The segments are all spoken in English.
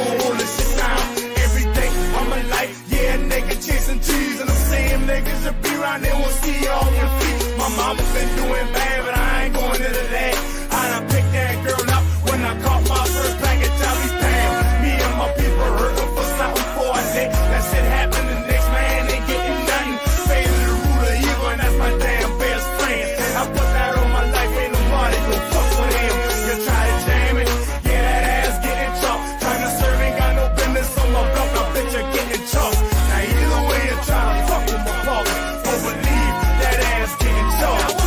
gon' hold this shit down. Every day of my life, yeah, nigga chasing cheese. And I'm saying niggas that be around there won't see you off your feet. My mama been doing bad, but I ain't going into that. I done picked that girl up when I caught my first package. I be damn. Me and my people hurting for something for a day. That shit happened, the next man ain't getting nothing. Faded the root of evil, and that's my damn best friend. I put that on my life, ain't nobody gon' fuck with him. You try to jam it, yeah, that ass getting chopped. Trying to serve, ain't got no business on my block. I bet you're getting chopped. Now either way you try to fuck with my pop, don't believe that ass getting chopped.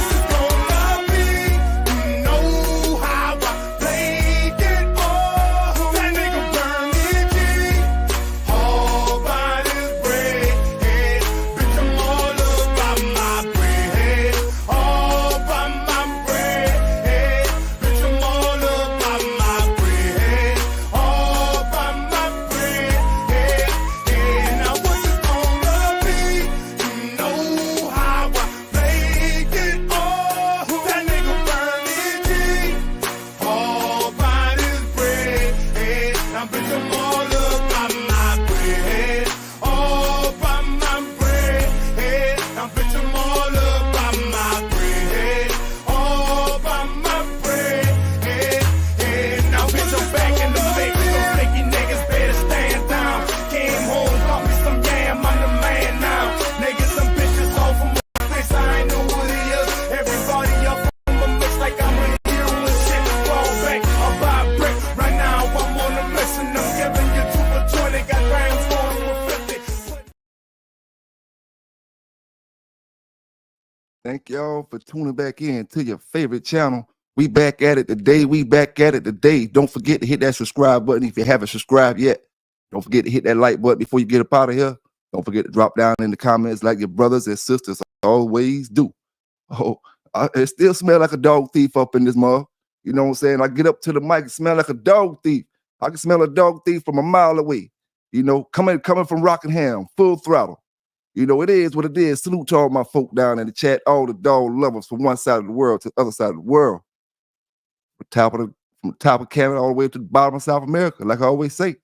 Thank y'all for tuning back in to your favorite channel. We back at it today. Don't forget to hit that subscribe button if you haven't subscribed yet. Don't forget to hit that like button before you get up out of here. Don't forget to drop down in the comments like your brothers and sisters always do. Oh, it still smell like a dog thief up in this mug. You know what I'm saying? I get up to the mic, it smell like a dog thief. I can smell a dog thief from a mile away. You know, coming from Rockingham, full throttle. You know, it is what it is. Salute to all my folk down in the chat, all the dog lovers from one side of the world to the other side of the world. From the top of Canada all the way to the bottom of South America, like I always say.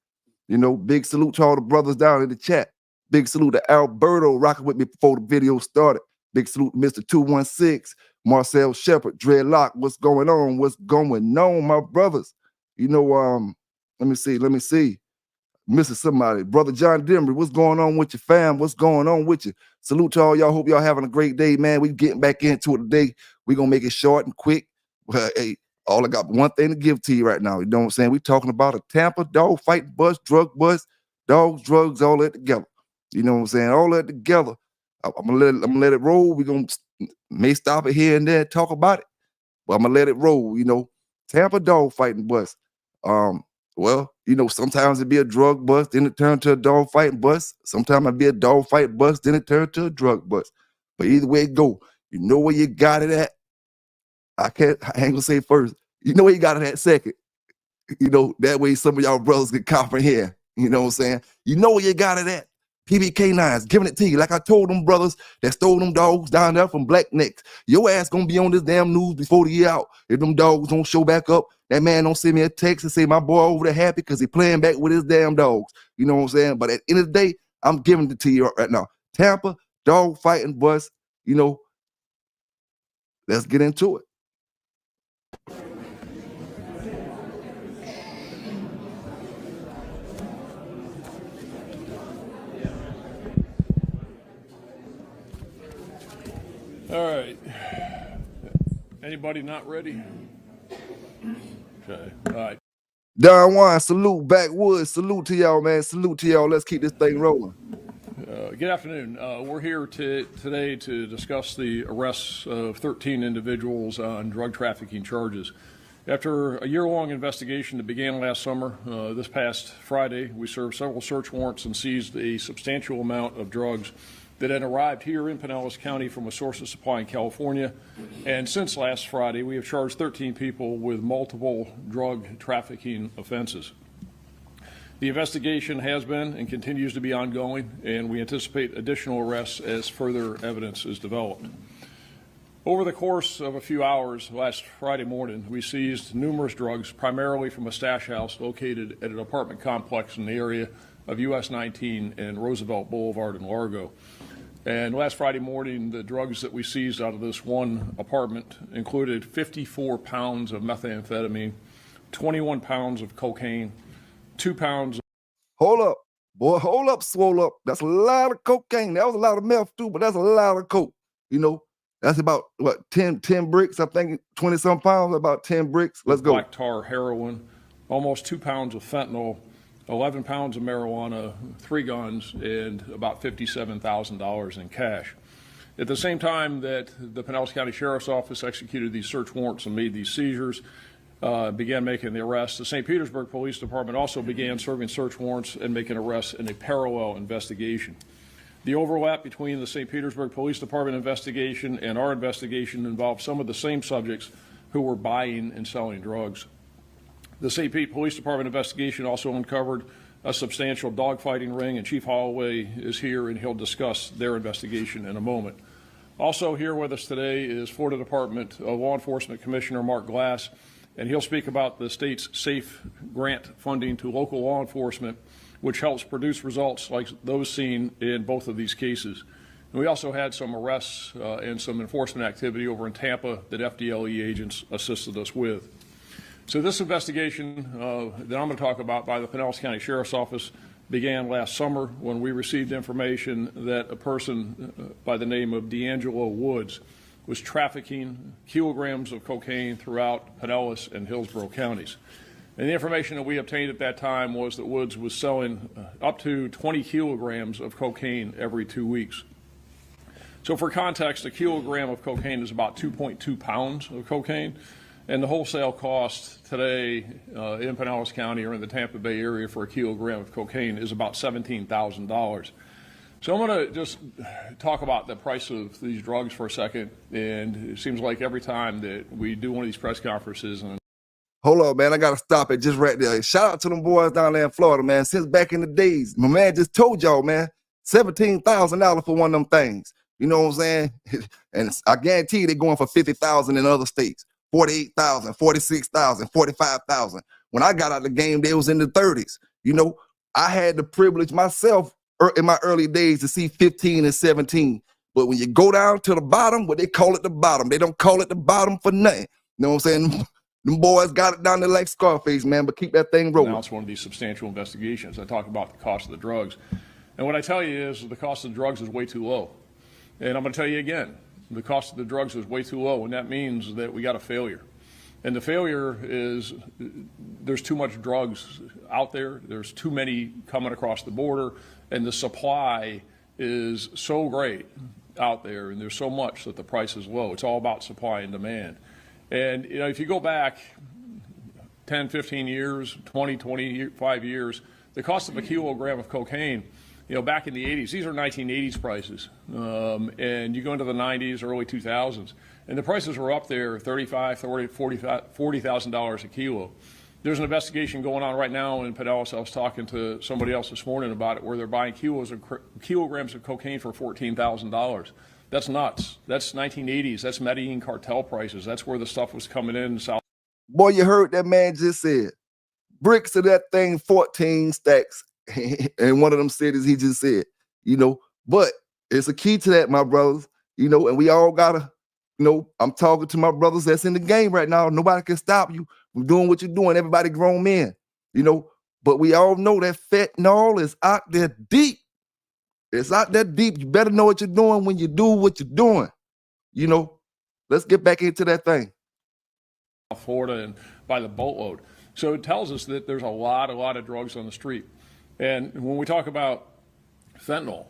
You know, big salute to all the brothers down in the chat. Big salute to Alberto rocking with me before the video started. Big salute to Mr. 216, Marcel Shepard, Dreadlock. What's going on? What's going on, my brothers? You know, let me see. Missing somebody. Brother John Denver, what's going on with your fam? What's going on with you? Salute to all y'all. Hope y'all having a great day, man. We getting back into it today. We're going to make it short and quick. Well, hey, all I got one thing to give to you right now. You know what I'm saying? We talking about a Tampa dog fight bust, drug bust, dogs, drugs, all that together. You know what I'm saying? All that together. I'm gonna let it roll. We're going to may stop it here and there, talk about it. But I'm going to let it roll, you know. Tampa dog fighting bust. Well, you know, sometimes it'd be a drug bust, then it turned to a dog fight bust. Sometimes it'd be a dog fight bust, then it turned to a drug bust. But either way it go, you know where you got it at. I ain't gonna say first. You know where you got it at second. You know, that way some of y'all brothers can comprehend. You know what I'm saying? You know where you got it at. PBK9s giving it to you. Like I told them brothers that stole them dogs down there from Black Necks. Your ass gonna be on this damn news before the year out. If them dogs don't show back up, that man don't send me a text and say my boy over there happy because he playing back with his damn dogs. You know what I'm saying? But at the end of the day, I'm giving it to you right now. Tampa, dog fighting bust, you know, let's get into it. All right. Anybody not ready? Okay. All right. Don Juan, salute. Backwoods, salute to y'all, man. Salute to y'all. Let's keep this thing rolling. Good afternoon. We're here today to discuss the arrests of 13 individuals on drug trafficking charges. After a year-long investigation that began last summer, this past Friday, we served several search warrants and seized a substantial amount of drugs that had arrived here in Pinellas County from a source of supply in California. And since last Friday, we have charged 13 people with multiple drug trafficking offenses. The investigation has been and continues to be ongoing, and we anticipate additional arrests as further evidence is developed. Over the course of a few hours last Friday morning, we seized numerous drugs, primarily from a stash house located at an apartment complex in the area of US 19 and Roosevelt Boulevard in Largo. And last Friday morning, the drugs that we seized out of this one apartment included 54 pounds of methamphetamine, 21 pounds of cocaine, 2 pounds. Hold up, boy, hold up, swole up. That's a lot of cocaine. That was a lot of meth too, but that's a lot of coke. You know, that's about, what, 10 bricks, I think, 20-some pounds, about 10 bricks. Let's go. Black tar heroin, almost 2 pounds of fentanyl, 11 pounds of marijuana, 3 guns, and about $57,000 in cash. At the same time that the Pinellas County Sheriff's Office executed these search warrants and made these seizures, began making the arrests, the St. Petersburg Police Department also began serving search warrants and making arrests in a parallel investigation. The overlap between the St. Petersburg Police Department investigation and our investigation involved some of the same subjects who were buying and selling drugs. The St. Pete Police Department investigation also uncovered a substantial dogfighting ring, and Chief Holloway is here and he'll discuss their investigation in a moment. Also here with us today is Florida Department of Law Enforcement Commissioner Mark Glass, and he'll speak about the state's SAFE grant funding to local law enforcement, which helps produce results like those seen in both of these cases. And we also had some arrests and some enforcement activity over in Tampa that FDLE agents assisted us with. So this investigation that I'm going to talk about by the Pinellas County Sheriff's Office began last summer when we received information that a person by the name of D'Angelo Woods was trafficking kilograms of cocaine throughout Pinellas and Hillsborough counties. And the information that we obtained at that time was that Woods was selling up to 20 kilograms of cocaine every 2 weeks. So for context, a kilogram of cocaine is about 2.2 pounds of cocaine. And the wholesale cost today in Pinellas County or in the Tampa Bay area for a kilogram of cocaine is about $17,000. So I'm going to just talk about the price of these drugs for a second. And it seems like every time that we do one of these press conferences and Hold on, man. I got to stop it just right there. Shout out to them boys down there in Florida, man. Since back in the days, my man just told y'all, man, $17,000 for one of them things. You know what I'm saying? And I guarantee you they're going for $50,000 in other states. $48,000, $46,000, $45,000. When I got out of the game, they was in the 30s. You know, I had the privilege myself in my early days to see 15 and 17. But when you go down to the bottom, what they call it the bottom, they don't call it the bottom for nothing. You know what I'm saying? Them boys got it down there like Scarface, man, but keep that thing rolling. Now it's one of these substantial investigations. I talk about the cost of the drugs. And what I tell you is the cost of the drugs is way too low. And I'm going to tell you again, the cost of the drugs is way too low, and that means that we got a failure. And the failure is there's too much drugs out there. There's too many coming across the border, and the supply is so great out there, and there's so much that the price is low. It's all about supply and demand. And, you know, if you go back 10, 15 years, 20, 25 years, the cost of a kilogram of cocaine, you know, back in the 80s, these are 1980s prices, and you go into the 90s, early 2000s, and the prices were up there, $35,000, $40,000 a kilo. There's an investigation going on right now in Pinellas. I was talking to somebody else this morning about it, where they're buying kilograms of cocaine for $14,000. That's nuts. That's 1980s. That's Medellin cartel prices. That's where the stuff was coming in South. Boy, you heard that man just said. Bricks of that thing, 14 stacks. In one of them cities he just said, you know, but it's a key to that, my brothers, you know, and we all gotta, you know, I'm talking to my brothers that's in the game right now. Nobody can stop you from doing what you're doing. Everybody grown men, you know, but we all know that fentanyl is out there deep. It's out there deep. You better know what you're doing when you do what you're doing. You know, let's get back into that thing. Florida and by the boatload. So it tells us that there's a lot of drugs on the street. And when we talk about fentanyl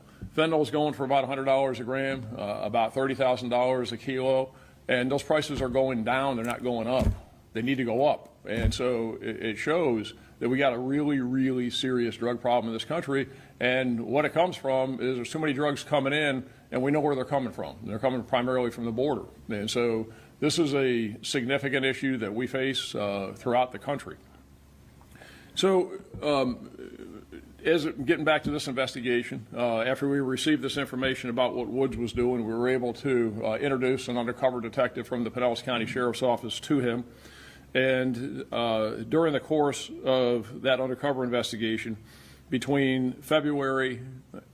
is going for about $100 a gram, about $30,000 a kilo, and those prices are going down. They're not going up. They need to go up. And so it shows that we got a really serious drug problem in this country. And what it comes from is there's too many drugs coming in, and we know where they're coming from. They're coming primarily from the border. And so this is a significant issue that we face throughout the country. So Getting back to this investigation, after we received this information about what Woods was doing, we were able to introduce an undercover detective from the Pinellas County Sheriff's Office to him. And during the course of that undercover investigation, between February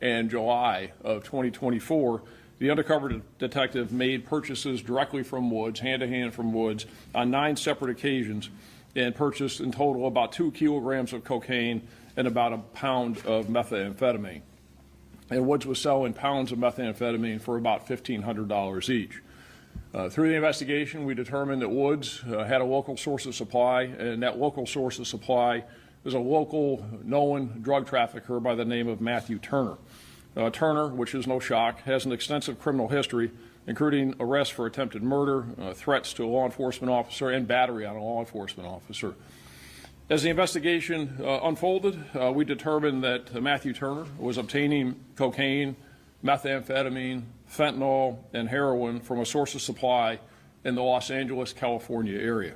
and July of 2024, the undercover detective made purchases directly from Woods, hand-to-hand from Woods, on 9 separate occasions, and purchased in total about 2 kilograms of cocaine and about a pound of methamphetamine. And Woods was selling pounds of methamphetamine for about $1,500 each. Through the investigation, we determined that Woods had a local source of supply, and that local source of supply is a local known drug trafficker by the name of Matthew Turner. Turner, which is no shock, has an extensive criminal history, including arrests for attempted murder, threats to a law enforcement officer, and battery on a law enforcement officer. As the investigation unfolded, we determined that Matthew Turner was obtaining cocaine, methamphetamine, fentanyl, and heroin from a source of supply in the Los Angeles, California area.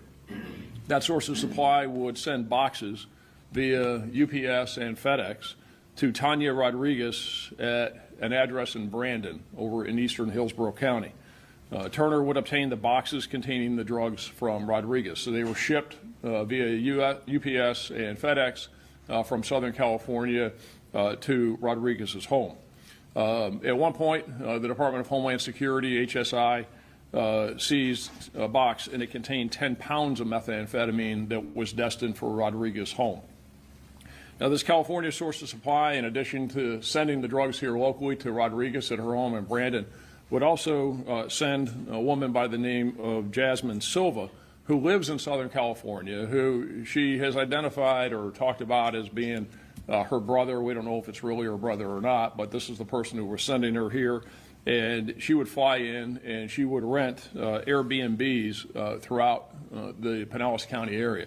That source of supply would send boxes via UPS and FedEx to Tanya Rodriguez at an address in Brandon over in eastern Hillsborough County. Turner would obtain the boxes containing the drugs from Rodriguez. So they were shipped via UPS and FedEx from Southern California to Rodriguez's home. At one point, the Department of Homeland Security, HSI, seized a box, and it contained 10 pounds of methamphetamine that was destined for Rodriguez's home. Now, this California source of supply, in addition to sending the drugs here locally to Rodriguez at her home in Brandon, would also send a woman by the name of Jasmine Silva, who lives in Southern California, who she has identified or talked about as being her brother. We don't know if it's really her brother or not, but this is the person who was sending her here. And she would fly in and she would rent Airbnbs throughout the Pinellas County area.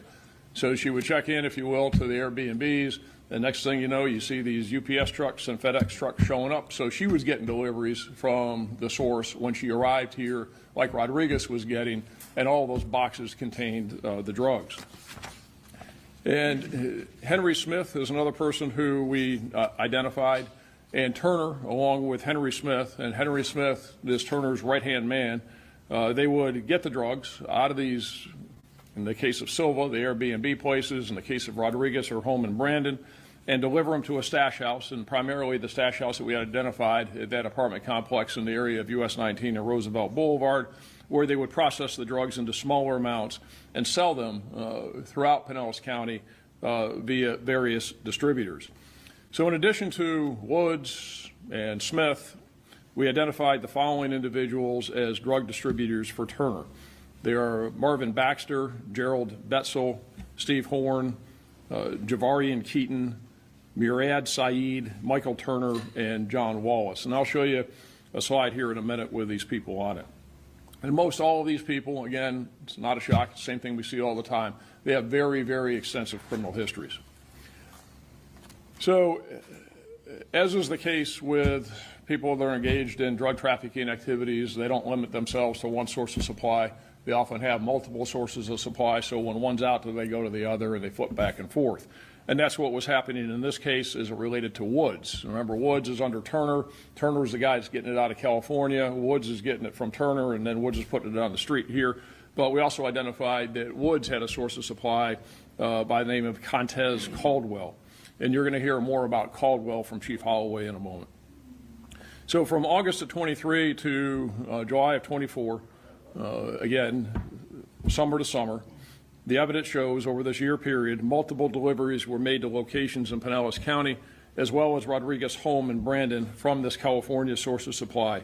So she would check in, if you will, to the Airbnbs. The next thing you know, you see these UPS trucks and FedEx trucks showing up. So she was getting deliveries from the source when she arrived here, like Rodriguez was getting, and all those boxes contained the drugs. And Henry Smith is another person who we identified, and Turner, along with Henry Smith, and Henry Smith is Turner's right-hand man, they would get the drugs out of these, in the case of Silva, the Airbnb places, in the case of Rodriguez, her home in Brandon, and deliver them to a stash house, and primarily the stash house that we had identified at that apartment complex in the area of US 19 and Roosevelt Boulevard, where they would process the drugs into smaller amounts and sell them throughout Pinellas County via various distributors. So in addition to Woods and Smith, we identified the following individuals as drug distributors for Turner. They are Marvin Baxter, Gerald Betzel, Steve Horn, Javarian Keaton, Murad Saeed, Michael Turner, and John Wallace. And I'll show you a slide here in a minute with these people on it. And most all of these people, again, it's not a shock, it's the same thing we see all the time. They have very, very extensive criminal histories. So, as is the case with people that are engaged in drug trafficking activities, they don't limit themselves to one source of supply. They often have multiple sources of supply, so when one's out, they go to the other and they flip back and forth. And that's what was happening in this case as it related to Woods. Remember, Woods is under Turner. Turner's the guy that's getting it out of California. Woods is getting it from Turner, and then Woods is putting it on the street here. But we also identified that Woods had a source of supply by the name of Contez Caldwell. And you're going to hear more about Caldwell from Chief Holloway in a moment. So from August of 23 to July of 24, again, summer to summer, the evidence shows over this year period, multiple deliveries were made to locations in Pinellas County, as well as Rodriguez's home in Brandon from this California source of supply.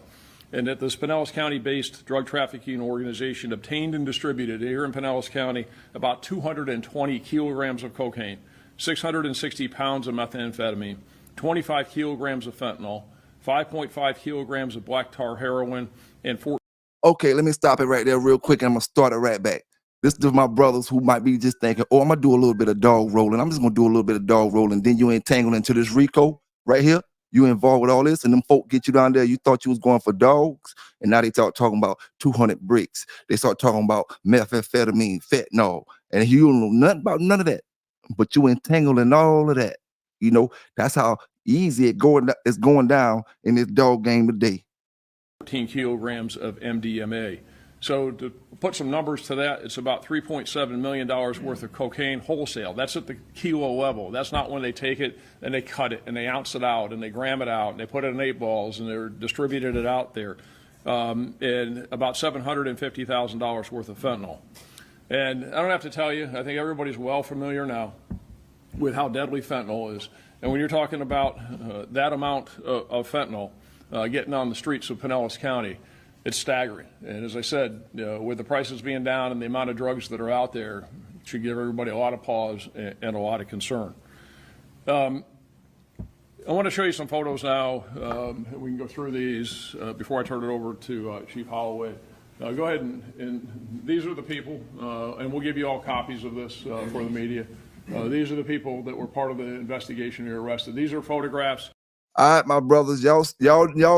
And that this Pinellas County-based drug trafficking organization obtained and distributed here in Pinellas County about 220 kilograms of cocaine, 660 pounds of methamphetamine, 25 kilograms of fentanyl, 5.5 kilograms of black tar heroin, and 4. Okay, let me stop it right there real quick, and I'm going to start it right back. This is my brothers who might be just thinking, oh, I'm going to do a little bit of dog rolling. I'm just going to do a little bit of dog rolling. Then you entangled into this RICO right here. You involved with all this, and them folk get you down there. You thought you was going for dogs, and now they start talking about 200 bricks. They start talking about methamphetamine, fentanyl, and you don't know nothing about none of that. But you entangled in all of that. You know, that's how easy it's going down in this dog game today. 14 kilograms of MDMA. So to put some numbers to that, it's about $3.7 million worth of cocaine wholesale. That's at the kilo level. That's not when they take it and they cut it and they ounce it out and they gram it out and they put it in 8 balls and they're distributed it out there. And about $750,000 worth of fentanyl. And I don't have to tell you, I think everybody's well familiar now with how deadly fentanyl is. And when you're talking about that amount of fentanyl getting on the streets of Pinellas County, it's staggering. And as I said, with the prices being down and the amount of drugs that are out there, it should give everybody a lot of pause and a lot of concern. I want to show you some photos now. We can go through these before I turn it over to Chief Holloway. Go ahead and these are the people, and we'll give you all copies of this for the media. These are the people that were part of the investigation who were arrested. These are photographs. All right, my brothers, y'all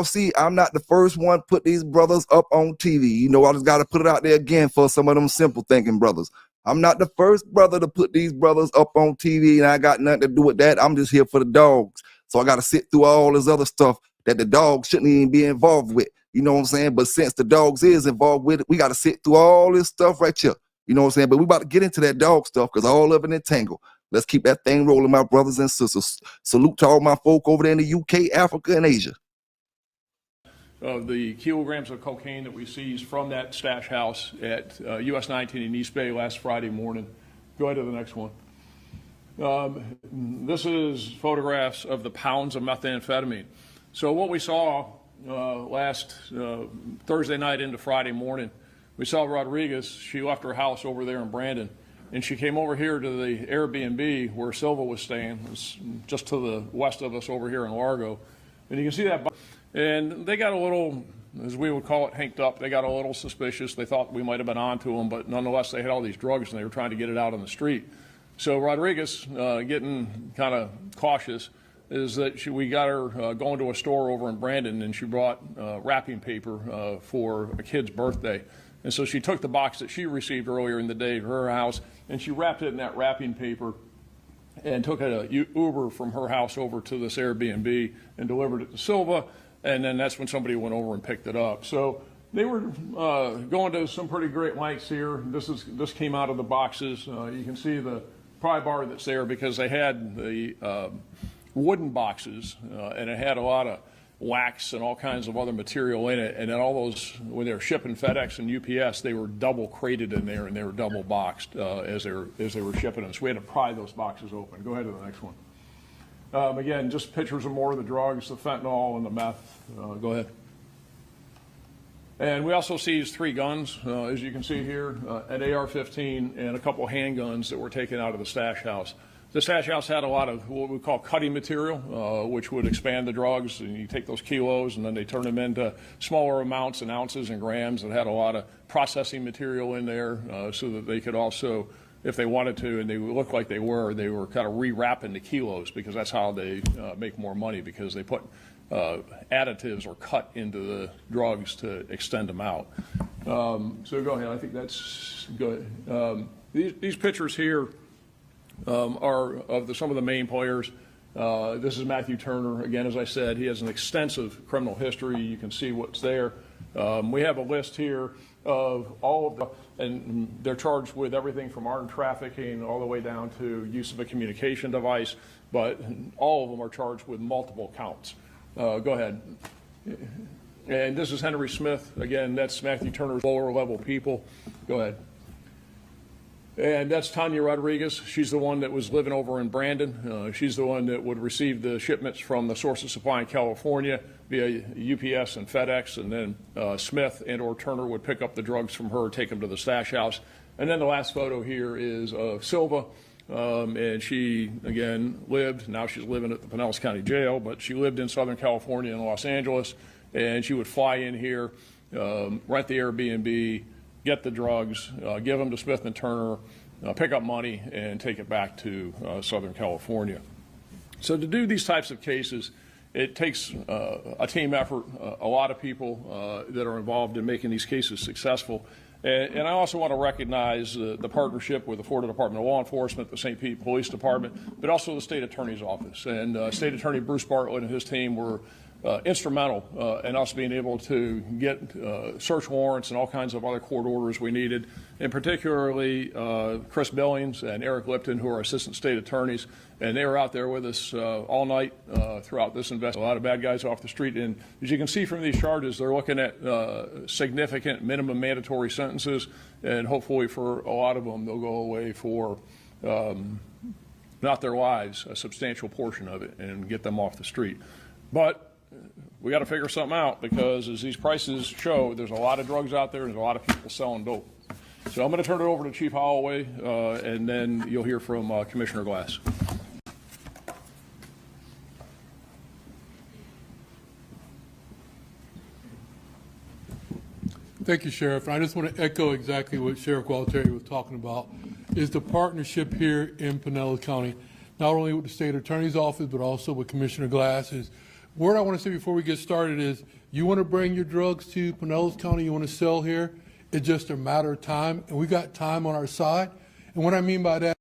see, I'm not the first one to put these brothers up on TV. You know, I just got to put it out there again for some of them simple thinking brothers. I'm not the first brother to put these brothers up on TV, and I got nothing to do with that. I'm just here for the dogs. So I got to sit through all this other stuff that the dogs shouldn't even be involved with. You know what I'm saying? But since the dogs is involved with it, we got to sit through all this stuff right here. You know what I'm saying? But we about to get into that dog stuff because all of it entangled. Let's keep that thing rolling, my brothers and sisters. Salute to all my folk over there in the UK, Africa, and Asia. The kilograms of cocaine that we seized from that stash house at US 19 in East Bay last Friday morning. Go ahead to the next one. This is photographs of the pounds of methamphetamine. So what we saw last Thursday night into Friday morning, we saw Rodriguez. She left her house over there in Brandon. And she came over here to the Airbnb where Silva was staying. It's just to the west of us over here in Largo. And you can see that. And they got a little, as we would call it, hanked up. They got a little suspicious. They thought we might have been on to them, but nonetheless, they had all these drugs and they were trying to get it out on the street. So Rodriguez, getting kind of cautious, is that we got her going to a store over in Brandon, and she brought wrapping paper for a kid's birthday. And so she took the box that she received earlier in the day to her house, and she wrapped it in that wrapping paper and took a Uber from her house over to this Airbnb and delivered it to Silva. And then that's when somebody went over and picked it up. So they were going to some pretty great lengths here. This came out of the boxes. You can see the pry bar that's there because they had the wooden boxes, and it had a lot of wax and all kinds of other material in it, and then all those, when they were shipping FedEx and UPS, they were double crated in there and they were double boxed as they were shipping them. So we had to pry those boxes open. Go ahead to the next one. Again, just pictures of more of the drugs, the fentanyl and the meth. Go ahead. And we also seized 3 guns, as you can see here, an AR-15 and a couple handguns that were taken out of the stash house. The stash house had a lot of what we call cutting material, which would expand the drugs, and you take those kilos and then they turn them into smaller amounts and ounces and grams. It had a lot of processing material in there so that they could also, if they wanted to, and they looked like they were kind of rewrapping the kilos because that's how they make more money, because they put additives or cut into the drugs to extend them out. So go ahead. I think that's good. These pictures here are of some of the main players. This is Matthew Turner. Again, as I said, he has an extensive criminal history. You can see what's there. We have a list here of all of the, and they're charged with everything from armed trafficking all the way down to use of a communication device, but all of them are charged with multiple counts. Go ahead. And this is Henry Smith. Again, that's Matthew Turner's lower level people. Go ahead. And that's Tanya Rodriguez. She's the one that was living over in Brandon. She's the one that would receive the shipments from the source of supply in California via UPS and FedEx, and then Smith and or Turner would pick up the drugs from her, take them to the stash house. And then the last photo here is of Silva, and she, again, lived, now she's living at the Pinellas County Jail, but she lived in Southern California in Los Angeles, and she would fly in here, rent the Airbnb, get the drugs, give them to Smith and Turner, pick up money, and take it back to Southern California. So to do these types of cases, it takes a team effort, a lot of people that are involved in making these cases successful. And I also want to recognize the partnership with the Florida Department of Law Enforcement, the St. Pete Police Department, but also the State Attorney's Office. And State Attorney Bruce Bartlett and his team were instrumental in us being able to get search warrants and all kinds of other court orders we needed, and particularly Chris Billings and Eric Lipton, who are assistant state attorneys, and they were out there with us all night throughout this investigation. A lot of bad guys off the street, and as you can see from these charges, they're looking at significant minimum mandatory sentences, and hopefully for a lot of them, they'll go away for not their lives, a substantial portion of it, and get them off the street. But we got to figure something out, because as these prices show, there's a lot of drugs out there and there's a lot of people selling dope. So I'm going to turn it over to Chief Holloway, and then you'll hear from Commissioner Glass. Thank you, Sheriff. I just want to echo exactly what Sheriff Gualtieri was talking about, is the partnership here in Pinellas County, not only with the State Attorney's Office, but also with Commissioner Glass. Word I want to say before we get started is, you want to bring your drugs to Pinellas County, you want to sell here, it's just a matter of time, and we got time on our side. And what I mean by that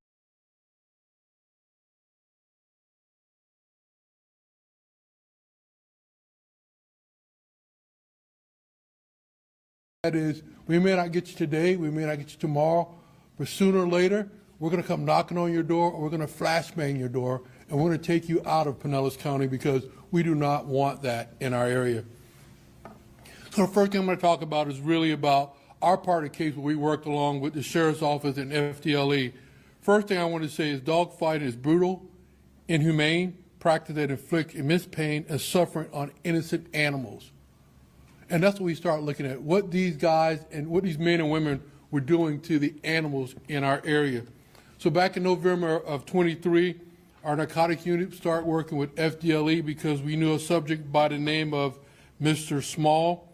is, we may not get you today, we may not get you tomorrow, but sooner or later, we're going to come knocking on your door, or we're going to flashbang your door, and we're going to take you out of Pinellas County, because we do not want that in our area. So the first thing I'm going to talk about is really about our part of the case where we worked along with the Sheriff's Office and FDLE. First thing I want to say is dogfighting is brutal, inhumane, practice that inflicts immense pain and suffering on innocent animals. And that's what we start looking at, what these guys and what these men and women were doing to the animals in our area. So back in November of 23, our narcotics unit started working with FDLE because we knew a subject by the name of Mr. Small.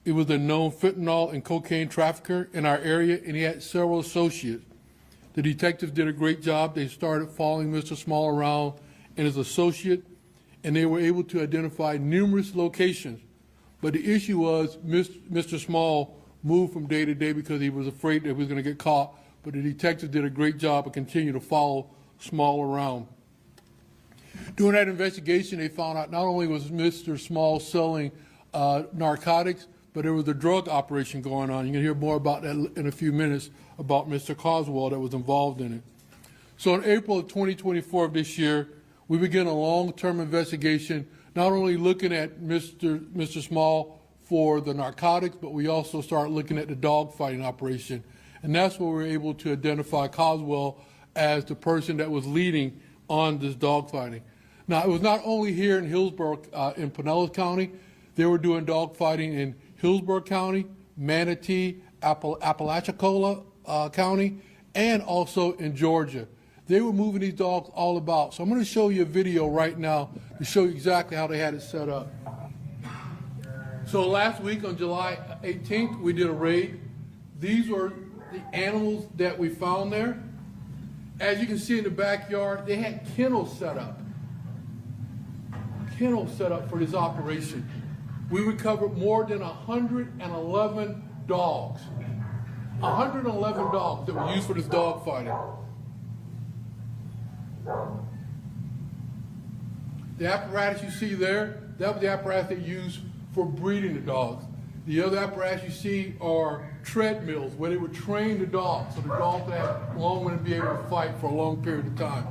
He was a known fentanyl and cocaine trafficker in our area, and he had several associates. The detectives did a great job. They started following Mr. Small around and his associate, and they were able to identify numerous locations. But the issue was Mr. Small moved from day to day because he was afraid that he was going to get caught, but the detectives did a great job of continuing to follow Small around. During that investigation, they found out not only was Mr. Small selling narcotics, but there was a drug operation going on. You're going to hear more about that in a few minutes, about Mr. Coswell that was involved in it. So in April of 2024 of this year, we began a long-term investigation, not only looking at Mr. Small for the narcotics, but we also started looking at the dog fighting operation. And that's where we were able to identify Coswell as the person that was leading on this dog fighting. Now, it was not only here in Hillsborough, in Pinellas County. They were doing dog fighting in Hillsborough County, Manatee, Apalachicola County, and also in Georgia. They were moving these dogs all about. So I'm going to show you a video right now to show you exactly how they had it set up. So last week on July 18th, we did a raid. These were the animals that we found there. As you can see in the backyard, they had kennels set up. Kennels set up for this operation. We recovered more than 111 dogs. 111 dogs that were used for this dog fighting. The apparatus you see there, that was the apparatus they used for breeding the dogs. The other apparatus you see are treadmills where they would train the dogs so the dogs would have long and be able to fight for a long period of time.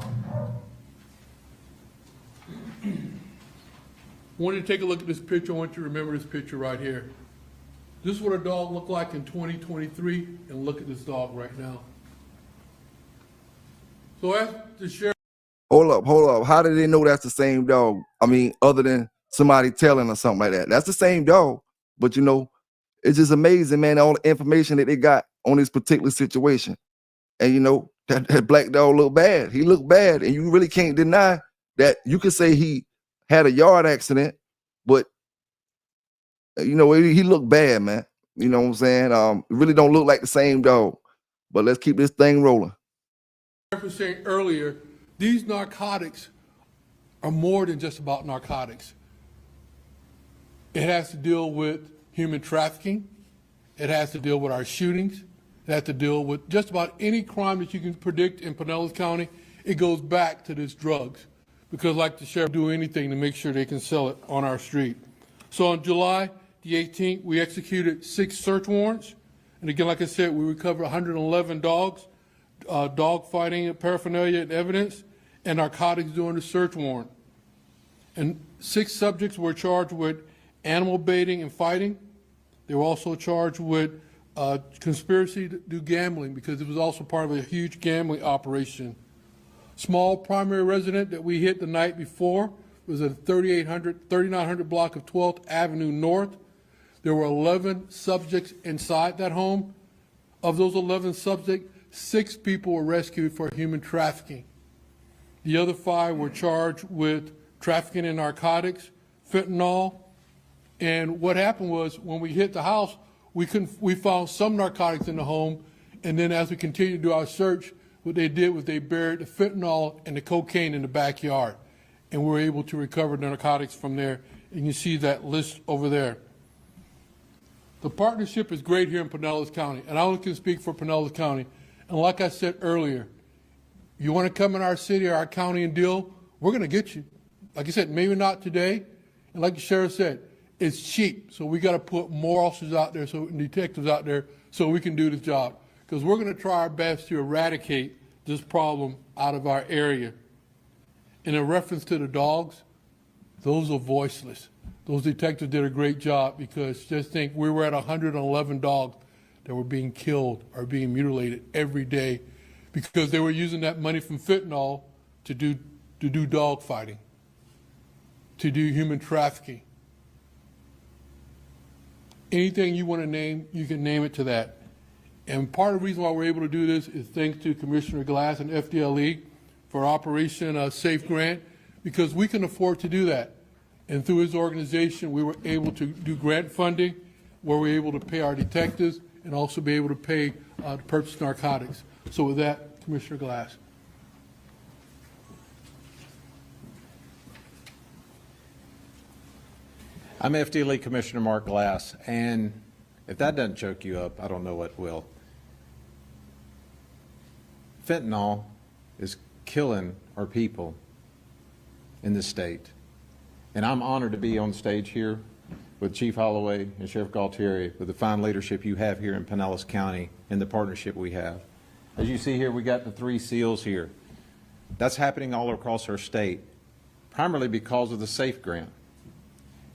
I want you to take a look at this picture. I want you to remember this picture right here. This is what a dog looked like in 2023, and look at this dog right now. So as the sheriff... Hold up. How did they know that's the same dog? I mean, other than somebody telling or something like that. That's the same dog. But, you know, it's just amazing, man, all the information that they got on this particular situation. And, you know, that black dog looked bad. He looked bad. And you really can't deny that. You could say he had a yard accident, but, you know, he looked bad, man. You know what I'm saying? It really don't look like the same dog. But let's keep this thing rolling. I was saying earlier, these narcotics are more than just about narcotics. It has to deal with human trafficking. It has to deal with our shootings. It has to deal with just about any crime that you can predict in Pinellas County. It goes back to this drugs, because like the sheriff do anything to make sure they can sell it on our street. So on July the 18th, we executed 6 search warrants. And again, like I said, we recovered 111 dogs, dog fighting paraphernalia and evidence, and narcotics during the search warrant. And 6 subjects were charged with animal baiting and fighting. They were also charged with conspiracy to do gambling, because it was also part of a huge gambling operation. Small primary resident that we hit the night before was at 3900 block of 12th Avenue North. There were 11 subjects inside that home. Of those 11 subjects, 6 people were rescued for human trafficking. The other 5 were charged with trafficking in narcotics, fentanyl. And what happened was, when we hit the house, we found some narcotics in the home. And then as we continued to do our search, what they did was they buried the fentanyl and the cocaine in the backyard. And we were able to recover the narcotics from there. And you see that list over there. The partnership is great here in Pinellas County, and I only can speak for Pinellas County. And like I said earlier, you want to come in our city or our county and deal, we're going to get you. Like I said, maybe not today. And like the sheriff said, it's cheap. So we got to put more officers out there, and detectives out there, so we can do the job. Because we're going to try our best to eradicate this problem out of our area. And in reference to the dogs, those are voiceless. Those detectives did a great job, because just think, we were at 111 dogs that were being killed or being mutilated every day, because they were using that money from fentanyl to do dog fighting, to do human trafficking. Anything you want to name, you can name it to that. And part of the reason why we're able to do this is thanks to Commissioner Glass and FDLE for Operation Safe Grant, because we can afford to do that. And through his organization, we were able to do grant funding, where we're able to pay our detectives and also be able to pay to purchase narcotics. So with that, Commissioner Glass. I'm FDLE Commissioner Mark Glass, and if that doesn't choke you up, I don't know what will. Fentanyl is killing our people in this state. And I'm honored to be on stage here with Chief Holloway and Sheriff Galtieri, with the fine leadership you have here in Pinellas County and the partnership we have. As you see here, we got the 3 SEALs here. That's happening all across our state, primarily because of the SAFE grant.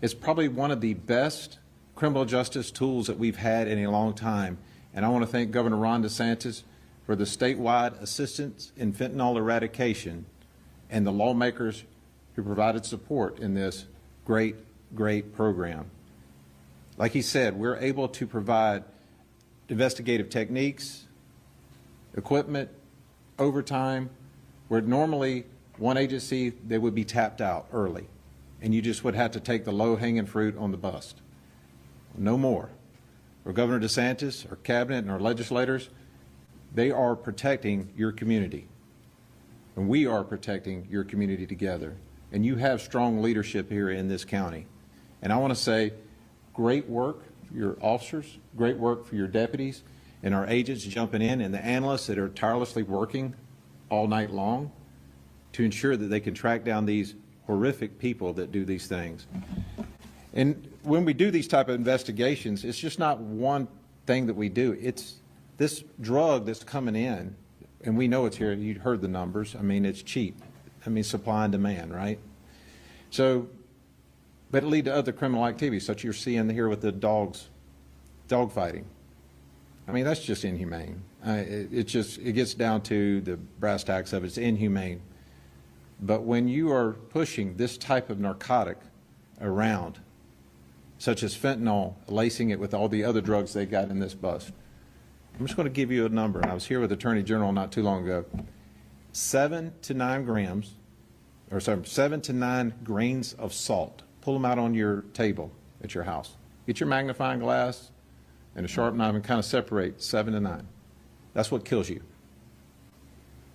It's probably one of the best criminal justice tools that we've had in a long time. And I want to thank Governor Ron DeSantis for the statewide assistance in fentanyl eradication, and the lawmakers who provided support in this great, great program. Like he said, we're able to provide investigative techniques, equipment, overtime, where normally one agency, they would be tapped out early, and you just would have to take the low-hanging fruit on the bust. No more. For Governor DeSantis, our cabinet, and our legislators, they are protecting your community, and we are protecting your community together. And you have strong leadership here in this county. And I want to say, great work for your officers, great work for your deputies, and our agents jumping in, and the analysts that are tirelessly working all night long to ensure that they can track down these horrific people that do these things. And when we do these type of investigations, it's just not one thing that we do. It's this drug that's coming in, and we know it's here. You heard the numbers. I mean, it's cheap. I mean, supply and demand, right? So, but it lead to other criminal activities, such as you're seeing here with the dogs, dog fighting. I mean, that's just inhumane. It gets down to the brass tacks of it. It's inhumane. But when you are pushing this type of narcotic around, such as fentanyl, lacing it with all the other drugs they got in this bust, I'm just going to give you a number. And I was here with Attorney General not too long ago. 7 to 9 grams, or sorry, 7 to 9 grains of salt. Pull them out on your table at your house. Get your magnifying glass and a sharp knife and kind of separate 7 to 9. That's what kills you.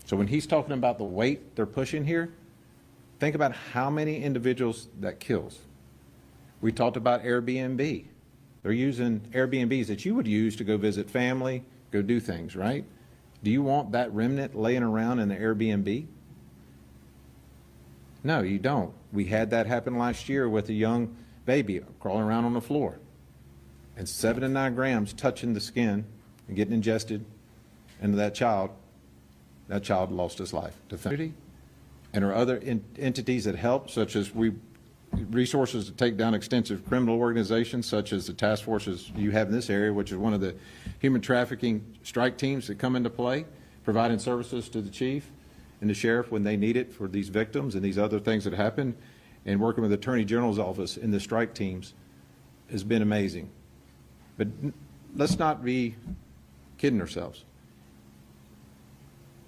So when he's talking about the weight they're pushing here, think about how many individuals that kills. We talked about Airbnb. They're using Airbnbs that you would use to go visit family, go do things, right? Do you want that remnant laying around in the Airbnb? No, you don't. We had that happen last year with a young baby crawling around on the floor, and 7 to 9 grams touching the skin and getting ingested into that child. That child lost his life. And there are other entities that help, such as resources to take down extensive criminal organizations, such as the task forces you have in this area, which is one of the human trafficking strike teams that come into play, providing services to the chief and the sheriff when they need it for these victims and these other things that happen, and working with the Attorney General's office in the strike teams has been amazing. But let's not be kidding ourselves.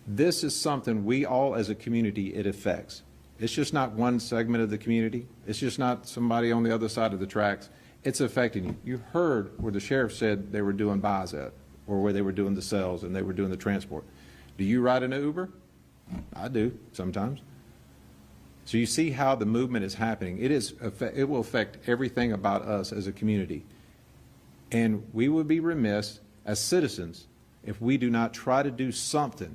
This is something we all as a community, it affects. It's just not one segment of the community. It's just not somebody on the other side of the tracks. It's affecting you. You heard where the sheriff said they were doing buys at, or where they were doing the sales and they were doing the transport. Do you ride an Uber? I do sometimes. So you see how the movement is happening. It will affect everything about us as a community. And we would be remiss as citizens if we do not try to do something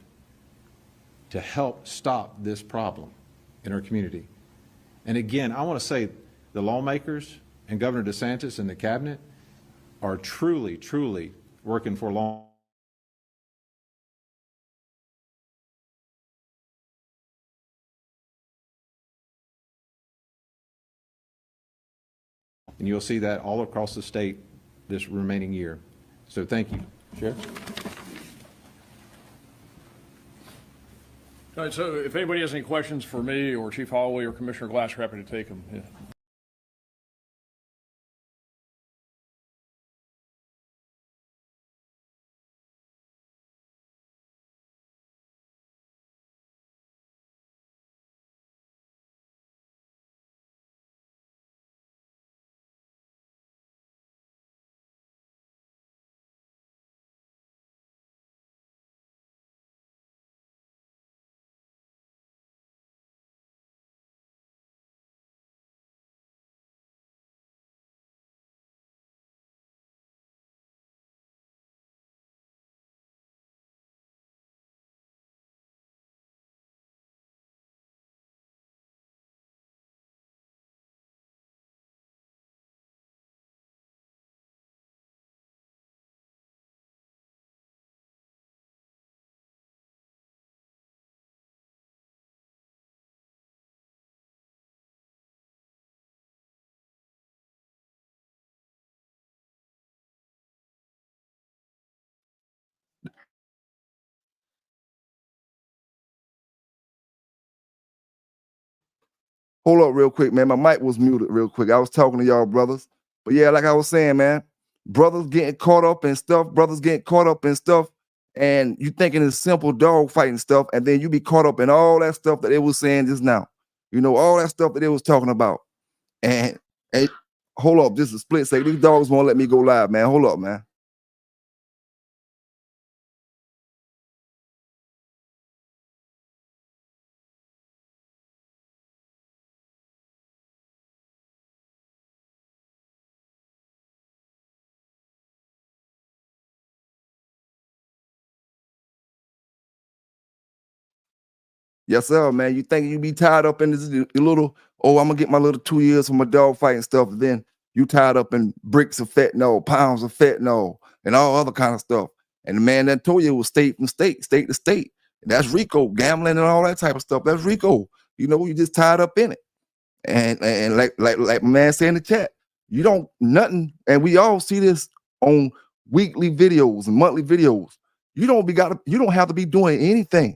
to help stop this problem in our community. And again, I want to say the lawmakers and Governor DeSantis and the cabinet are truly, truly working for long. And you'll see that all across the state this remaining year. So thank you, Sheriff. All right, so if anybody has any questions for me or Chief Holloway or Commissioner Glass, we're happy to take them. Yeah. Hold up real quick, man. My mic was muted real quick. I was talking to y'all brothers. But yeah, like I was saying, man, brothers getting caught up in stuff, and you thinking it's simple dog fighting stuff, and then you be caught up in all that stuff that they was saying just now. You know, all that stuff that they was talking about. And hold up, just a split second. These dogs won't let me go live, man. Hold up, man. Yes, sir, man. You think you be tied up in this little, oh, I'm gonna get my little 2 years for my dog fighting stuff. Then you tied up in bricks of fentanyl, pounds of fentanyl, and all other kind of stuff. And the man that told you it was state from state, state to state. And that's RICO, gambling and all that type of stuff. That's RICO. You know, you just tied up in it. And like my man said in the chat, you don't nothing, and we all see this on weekly videos and monthly videos. You don't have to be doing anything.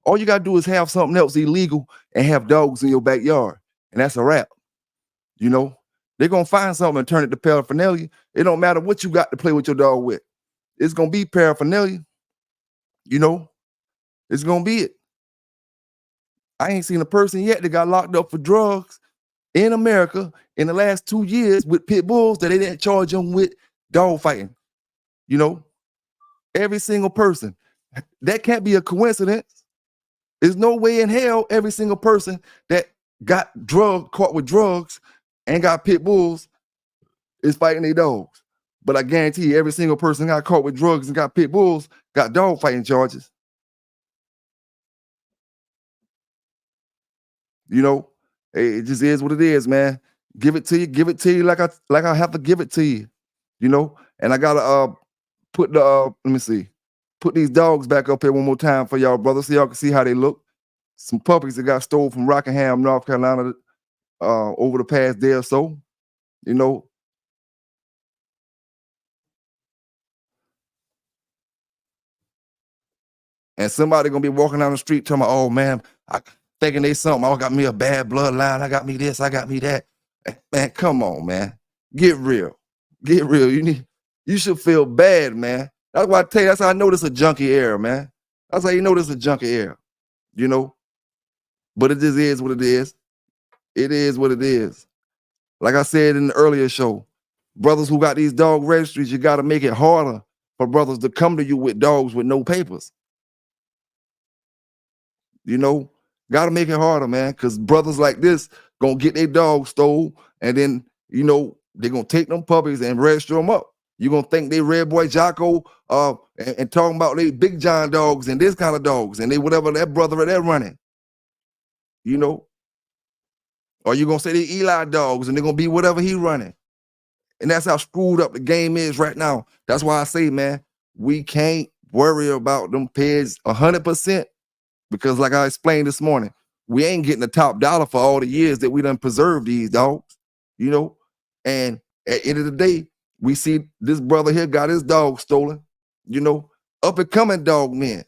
All you gotta do is have something else illegal and have dogs in your backyard, and that's a wrap. You know, they're gonna find something and turn it to paraphernalia. It don't matter what you got to play with your dog with. It's gonna be paraphernalia. You know, it's gonna be it. I ain't seen a person yet that got locked up for drugs in America in the last 2 years with pit bulls that they didn't charge them with dog fighting. You know, every single person. That can't be a coincidence. There's no way in hell every single person that got caught with drugs and got pit bulls is fighting their dogs. But I guarantee you, every single person got caught with drugs and got pit bulls got dog fighting charges. You know, it just is what it is, man. Give it to you like I have to give it to you. You know, and I gotta put the let me see, put these dogs back up here one more time for y'all, brothers, so y'all can see how they look. Some puppies that got stolen from Rockingham, North Carolina, over the past day or so. You know, and somebody gonna be walking down the street telling me, "Oh man, thinking they something. I got me a bad bloodline. I got me this. I got me that." Man, come on, man. Get real. Get real. You should feel bad, man. That's why I tell you. That's how I know this is a junkie era, man. That's how you know this is a junkie era. You know, but it just is what it is. It is what it is. Like I said in the earlier show, brothers who got these dog registries, you got to make it harder for brothers to come to you with dogs with no papers. You know, got to make it harder, man, because brothers like this gonna get their dogs stole, and then, you know, they're gonna take them puppies and register them up. You're gonna think they Red Boy Jocko and talking about they Big John dogs and this kind of dogs, and they whatever that brother they're running. You know, or you're gonna say they Eli dogs and they're gonna be whatever he running. And that's how screwed up the game is right now. That's why I say, man, we can't worry about them pigs 100%, because like I explained this morning, we ain't getting the top dollar for all the years that we done preserved these dogs, you know? And at the end of the day, we see this brother here got his dog stolen, you know? Up and coming dog men.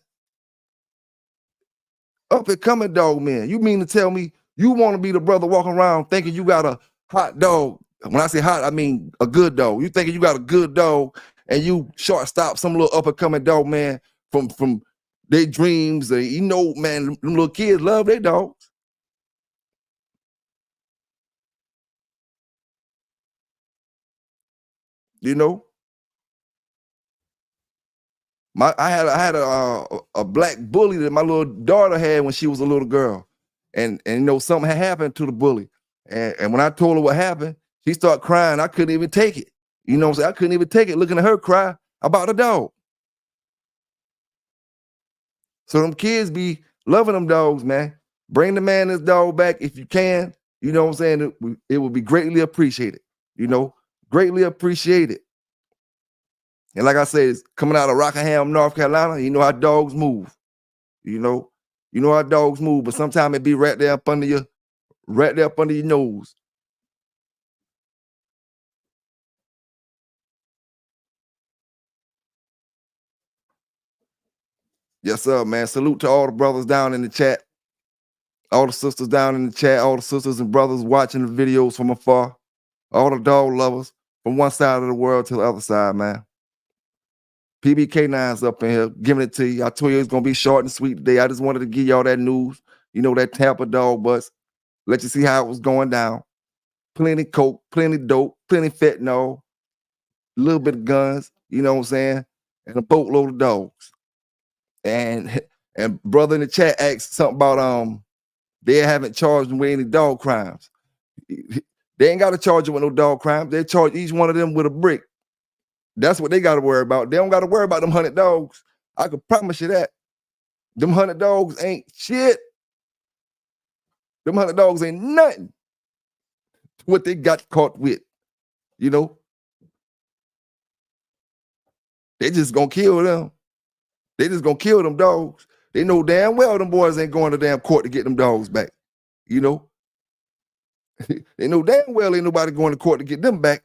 Up and coming dog men. You mean to tell me you want to be the brother walking around thinking you got a hot dog? When I say hot, I mean a good dog. You thinking you got a good dog and you shortstop some little up and coming dog man from their dreams. You know, man, them little kids love their dogs. You know, I had a black bully that my little daughter had when she was a little girl, and you know, something had happened to the bully, and when I told her what happened, she started crying. I couldn't even take it. You know what I'm saying? I couldn't even take it looking at her cry about the dog. So them kids be loving them dogs, man. Bring the man his dog back if you can. You know what I'm saying? It would be greatly appreciated. You know, greatly appreciated. And like I said, it's coming out of Rockingham, North Carolina. You know how dogs move. You know how dogs move, but sometimes it be right there up under your nose. Yes, sir, man. Salute to all the brothers down in the chat, all the sisters down in the chat, all the sisters and brothers watching the videos from afar, all the dog lovers from one side of the world to the other side, man. PBK9's up in here giving it to you. I told you it's going to be short and sweet today. I just wanted to give y'all that news, you know, that Tampa dog bust. Let you see how it was going down. Plenty coke, plenty dope, plenty fentanyl, a little bit of guns, you know what I'm saying, and a boatload of dogs. And brother in the chat asked something about they haven't charged them with any dog crimes. They ain't got to charge them with no dog crimes. They charge each one of them with a brick. That's what they got to worry about. They don't got to worry about them 100 dogs. I can promise you that. Them 100 dogs ain't shit. Them 100 dogs ain't nothing to what they got caught with. You know? They just gonna kill them. They just gonna kill them dogs. They know damn well them boys ain't going to damn court to get them dogs back. You know? They know damn well ain't nobody going to court to get them back.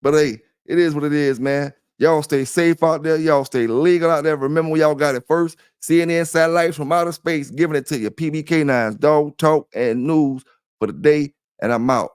But hey, it is what it is, man. Y'all stay safe out there. Y'all stay legal out there. Remember, y'all got it first. CNN satellites from outer space giving it to you. PBK9's Dog Talk and News for the day, and I'm out.